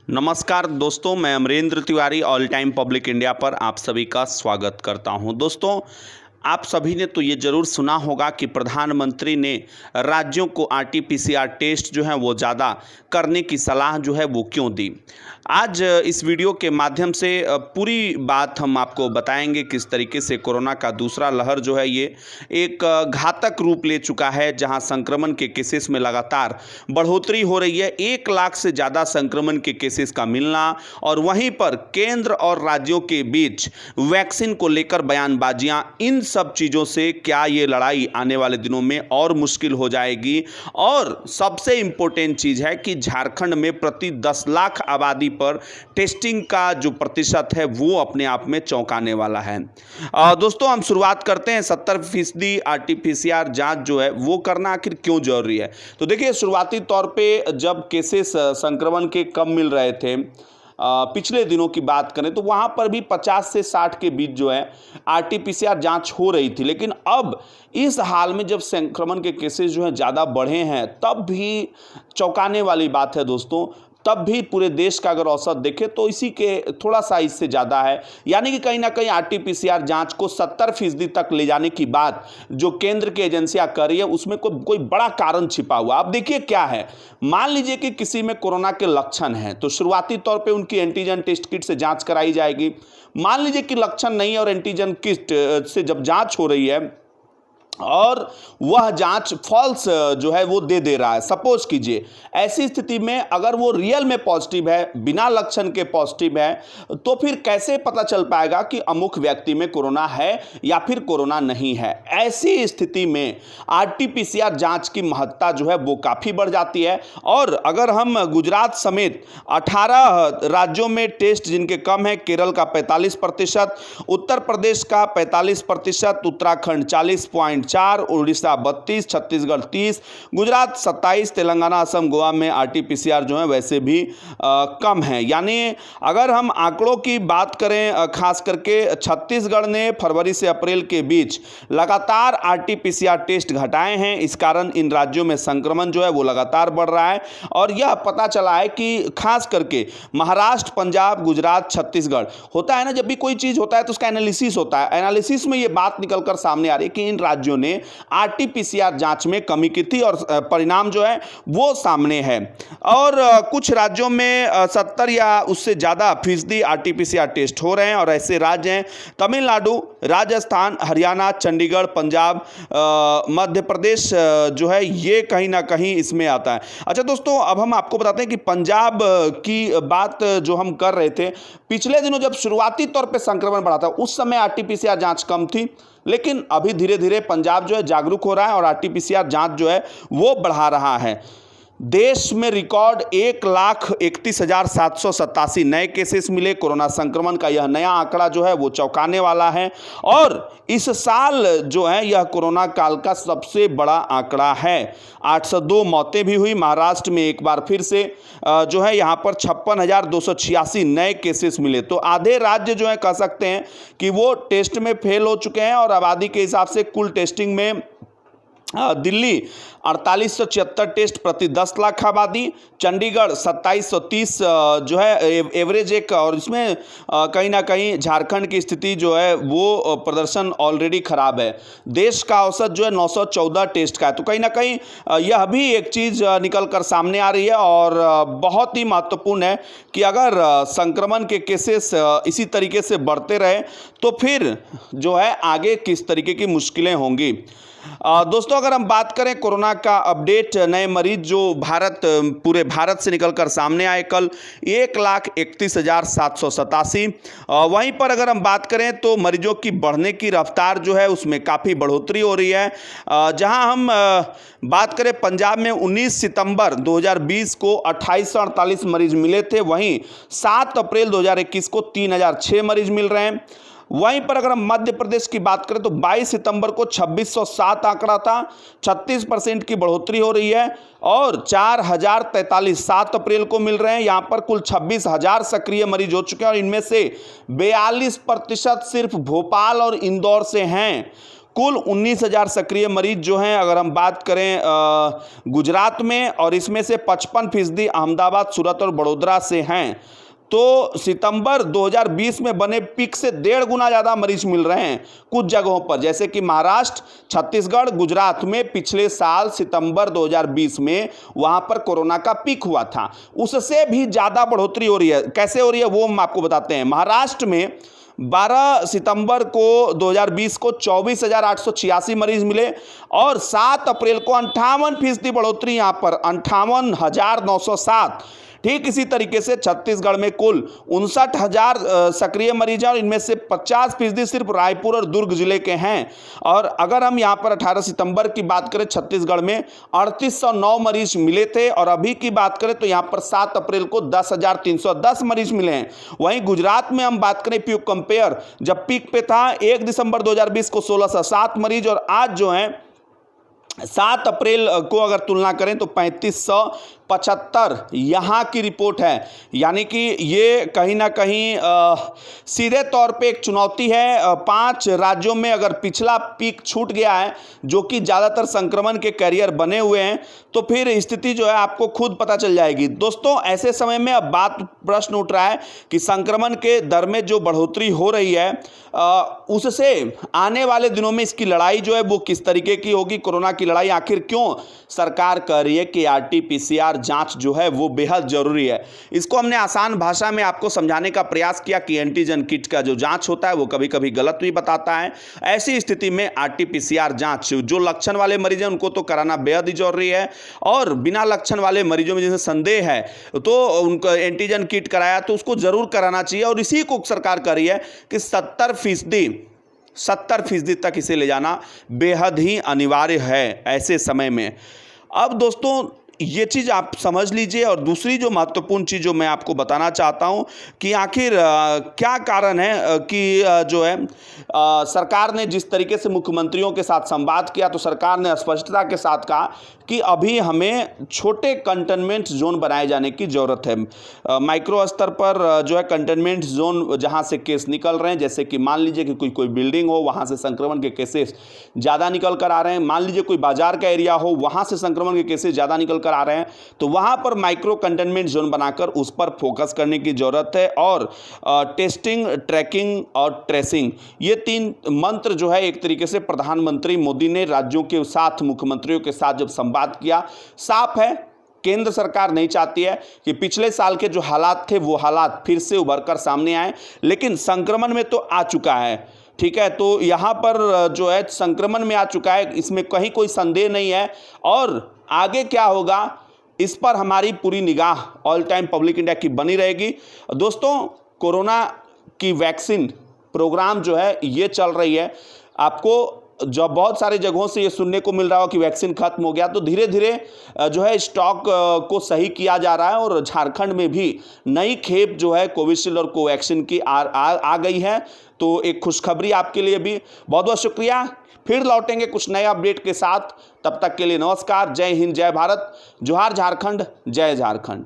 नमस्कार दोस्तों, मैं Amrendra Tiwari all time public India पर आप सभी का स्वागत करता हूं। दोस्तों, आप सभी ने तो ये ज़रूर सुना होगा कि प्रधानमंत्री ने राज्यों को आरटीपीसीआर टेस्ट जो है वो ज़्यादा करने की सलाह जो है वो क्यों दी। आज इस वीडियो के माध्यम से पूरी बात हम आपको बताएंगे किस तरीके से कोरोना का दूसरा लहर जो है ये एक घातक रूप ले चुका है, जहां संक्रमण के केसेस में लगातार बढ़ोतरी हो रही है। 1 लाख से ज़्यादा संक्रमण के केसेस का मिलना और वहीं पर केंद्र और राज्यों के बीच वैक्सीन को लेकर बयानबाजियां, इन सब चीज़ों से क्या ये लड़ाई आने वाले दिनों में और मुश्किल हो जाएगी। और सबसे इम्पोर्टेंट चीज़ है कि झारखंड में प्रति 10 लाख आबादी पर टेस्टिंग का जो प्रतिशत है वो अपने आप में चौंकाने वाला है। दोस्तों, हम शुरुआत करते हैं 70% आरटीपीसीआर जांच जो है वो करना आखिर क्यों जरूरी है। तो देखिए, शुरुआती तौर पे जब केसेस संक्रमण के कम मिल रहे थे, पिछले दिनों की बात करें तो वहाँ पर भी 50 से 60 के बीच जो है आरटीपीसीआर जांच हो रही थी। लेकिन अब इस हाल में जब संक्रमण के केसेस जो हैं ज़्यादा बढ़े हैं, तब भी चौंकाने वाली बात है दोस्तों। तब भी पूरे देश का अगर औसत देखें तो इसी के थोड़ा सा इससे ज़्यादा है। यानी कि कहीं ना कहीं आरटीपीसीआर जांच को 70% तक ले जाने की बात जो केंद्र की एजेंसियां कर रही है, उसमें कोई बड़ा कारण छिपा हुआ। अब देखिए क्या है, मान लीजिए कि किसी में कोरोना के लक्षण हैं तो शुरुआती तौर पे उनकी एंटीजन टेस्ट किट से जांच कराई जाएगी। मान लीजिए कि लक्षण नहीं है और एंटीजन किट से जब जांच हो रही है और वह जांच फॉल्स जो है वो दे रहा है, सपोज कीजिए, ऐसी स्थिति में अगर वो रियल में पॉजिटिव है, बिना लक्षण के पॉजिटिव है, तो फिर कैसे पता चल पाएगा कि अमुक व्यक्ति में कोरोना है या फिर कोरोना नहीं है। ऐसी स्थिति में आरटीपीसीआर जांच की महत्ता जो है वो काफ़ी बढ़ जाती है। और अगर हम गुजरात समेत 18 राज्यों में टेस्ट जिनके कम है, केरल का 45%, उत्तर प्रदेश का 45%, उत्तराखंड 40.4, उड़ीसा 32, छत्तीसगढ़ 30, गुजरात 27, तेलंगाना, असम, गोवा में आरटीपीसीआर जो है वैसे भी कम है। यानी अगर हम आंकड़ों की बात करें, खास करके छत्तीसगढ़ ने फरवरी से अप्रैल के बीच लगातार आरटीपीसीआर टेस्ट घटाए हैं। इस कारण इन राज्यों में संक्रमण जो है वो लगातार बढ़ रहा है। और यह पता चला है कि खास करके महाराष्ट्र, पंजाब, गुजरात, छत्तीसगढ़, होता है ना, जब भी कोई चीज़ होता है तो उसका एनालिसिस होता है। एनालिसिस में ये बात निकलकर सामने आ रही है कि इन राज्यों ने आरटीपीसीआर जांच में कमी की थी और परिणाम जो है वो सामने है। और कुछ राज्यों में 70 या उससे ज़्यादा फीसदी आरटीपीसीआर टेस्ट हो रहे हैं और ऐसे राज्य हैं तमिलनाडु, राजस्थान, हरियाणा, चंडीगढ़, पंजाब, मध्य प्रदेश जो है ये कहीं ना कहीं इसमें आता है। अच्छा दोस्तों, अब हम आपको बताते हैं कि पंजाब की बात जो हम कर रहे थे, पिछले दिनों जब शुरुआती तौर पे संक्रमण बढ़ा था उस समय आरटीपीसीआर जांच कम थी, लेकिन अभी धीरे धीरे पंजाब जो है जागरूक हो रहा है और आरटीपीसीआर जांच जो है वो बढ़ा रहा है। देश में रिकॉर्ड 1,31,787 नए केसेस मिले। कोरोना संक्रमण का यह नया आंकड़ा जो है वो चौंकाने वाला है और इस साल जो है यह कोरोना काल का सबसे बड़ा आंकड़ा है। 802 मौतें भी हुई। महाराष्ट्र में एक बार फिर से जो है यहाँ पर 56,286 नए केसेस मिले। तो आधे राज्य जो है कह सकते हैं कि वो टेस्ट में फेल हो चुके हैं। और आबादी के हिसाब से कुल टेस्टिंग में दिल्ली 4876 टेस्ट प्रति 10 लाख आबादी, चंडीगढ़ 2730 जो है एवरेज एक, और इसमें कहीं ना कहीं झारखंड की स्थिति जो है वो प्रदर्शन ऑलरेडी खराब है। देश का औसत जो है 914 टेस्ट का है। तो कहीं ना कहीं यह भी एक चीज़ निकल कर सामने आ रही है और बहुत ही महत्वपूर्ण है कि अगर संक्रमण के केसेस इसी तरीके से बढ़ते रहे तो फिर जो है आगे किस तरीके की मुश्किलें होंगी। दोस्तों, अगर हम बात करें कोरोना का अपडेट, नए मरीज जो पूरे भारत से निकलकर सामने आए कल 1,31,787। वहीं पर अगर हम बात करें तो मरीजों की बढ़ने की रफ्तार जो है उसमें काफ़ी बढ़ोतरी हो रही है। जहां हम बात करें पंजाब में 19 सितंबर 2020 को 2848 मरीज मिले थे, वहीं 7 अप्रैल 2021 को 3006 मरीज मिल रहे हैं। वहीं पर अगर हम मध्य प्रदेश की बात करें तो 22 सितंबर को 2607 आंकड़ा था, 36% की बढ़ोतरी हो रही है और 4043 7 अप्रैल को मिल रहे हैं। यहां पर कुल 26,000 सक्रिय मरीज हो चुके हैं और इनमें से 42% सिर्फ भोपाल और इंदौर से हैं। कुल 19,000 सक्रिय मरीज जो हैं, अगर हम बात करें गुजरात में, और इसमें से 55% अहमदाबाद, सूरत और बड़ोदरा से हैं। तो सितंबर 2020 में बने पीक से 1.5 गुना ज़्यादा मरीज मिल रहे हैं कुछ जगहों पर, जैसे कि महाराष्ट्र, छत्तीसगढ़, गुजरात में पिछले साल सितंबर 2020 में वहाँ पर कोरोना का पीक हुआ था, उससे भी ज़्यादा बढ़ोतरी हो रही है। कैसे हो रही है वो हम आपको बताते हैं। महाराष्ट्र में 12 सितंबर को 2020 को 24,886 मरीज मिले और 7 अप्रैल को 58% बढ़ोतरी, यहाँ पर 58,907। ठीक इसी तरीके से छत्तीसगढ़ में कुल 59,000 सक्रिय मरीज हैं और इनमें से 50% सिर्फ रायपुर और दुर्ग जिले के हैं। और अगर हम यहाँ पर 18 सितंबर की बात करें, छत्तीसगढ़ में 3809 मरीज मिले थे, और अभी की बात करें तो यहाँ पर 7 अप्रैल को 10,310 मरीज मिले हैं। वहीं गुजरात में हम बात करें, पीक कंपेयर जब पीक पे था 1 दिसंबर 2020 को 1607 मरीज, और आज जो है 7 अप्रैल को अगर तुलना करें तो 3575 यहाँ की रिपोर्ट है। यानी कि ये कहीं ना कहीं सीधे तौर पे एक चुनौती है। 5 राज्यों में अगर पिछला पीक छूट गया है, जो कि ज़्यादातर संक्रमण के कैरियर बने हुए हैं, तो फिर स्थिति जो है आपको खुद पता चल जाएगी। दोस्तों, ऐसे समय में अब प्रश्न उठ रहा है कि संक्रमण के दर में जो बढ़ोतरी हो रही है, उससे आने वाले दिनों में इसकी लड़ाई जो है वो किस तरीके की होगी। कोरोना की लड़ाई आखिर क्यों सरकार कह रही है कि RT-PCR जांच जो है वो बेहद जरूरी है। इसको हमने आसान भाषा में आपको समझाने का प्रयास किया कि एंटीजन किट का जो जांच होता है वो कभी कभी गलत भी बताता है। ऐसी स्थिति में RT-PCR जांच जो लक्षण वाले मरीज हैं उनको तो कराना बेहद ही जरूरी है, और बिना लक्षण वाले मरीजों में जिसे संदेह है तो उनको एंटीजन किट कराया तो उसको जरूर कराना चाहिए। और इसी को सरकार कर रही है कि 70% तक इसे ले जाना बेहद ही अनिवार्य है ऐसे समय में। अब दोस्तों, ये चीज़ आप समझ लीजिए। और दूसरी जो महत्वपूर्ण चीज़ जो मैं आपको बताना चाहता हूँ कि आखिर क्या कारण है कि जो है सरकार ने जिस तरीके से मुख्यमंत्रियों के साथ संवाद किया, तो सरकार ने स्पष्टता के साथ कहा कि अभी हमें छोटे कंटेनमेंट जोन बनाए जाने की ज़रूरत है। माइक्रो स्तर पर जो है कंटेनमेंट जोन जहाँ से केस निकल रहे हैं, जैसे कि मान लीजिए कि कोई बिल्डिंग हो, वहाँ से संक्रमण के केसेस ज़्यादा निकल कर आ रहे हैं। मान लीजिए कोई बाजार का एरिया हो, वहाँ से संक्रमण के केसेस ज़्यादा निकल आ रहे हैं, तो वहां पर माइक्रो कंटेनमेंट जोन बनाकर उस पर फोकस करने की जरूरत है। और टेस्टिंग, ट्रैकिंग और ट्रेसिंग, ये 3 मंत्र जो है एक तरीके से प्रधानमंत्री मोदी ने राज्यों के साथ, मुख्यमंत्रियों के साथ जब संवाद किया, साफ है केंद्र सरकार नहीं चाहती है कि पिछले साल के जो हालात थे वो हालात फिर से उभर कर सामने आए, लेकिन संक्रमण में तो आ चुका है। ठीक है, तो यहाँ पर जो है संक्रमण में आ चुका है, इसमें कहीं कोई संदेह नहीं है। और आगे क्या होगा इस पर हमारी पूरी निगाह ऑल टाइम पब्लिक इंडिया की बनी रहेगी। दोस्तों, कोरोना की वैक्सीन प्रोग्राम जो है ये चल रही है। आपको जब बहुत सारी जगहों से ये सुनने को मिल रहा हो कि वैक्सीन खत्म हो गया, तो धीरे धीरे जो है स्टॉक को सही किया जा रहा है, और झारखंड में भी नई खेप जो है कोविशील्ड और कोवैक्सीन की आ गई है। तो एक खुशखबरी आपके लिए भी। बहुत बहुत शुक्रिया। फिर लौटेंगे कुछ नए अपडेट के साथ। तब तक के लिए नमस्कार। जय हिंद, जय भारत, जोहार झारखंड, जय झारखंड।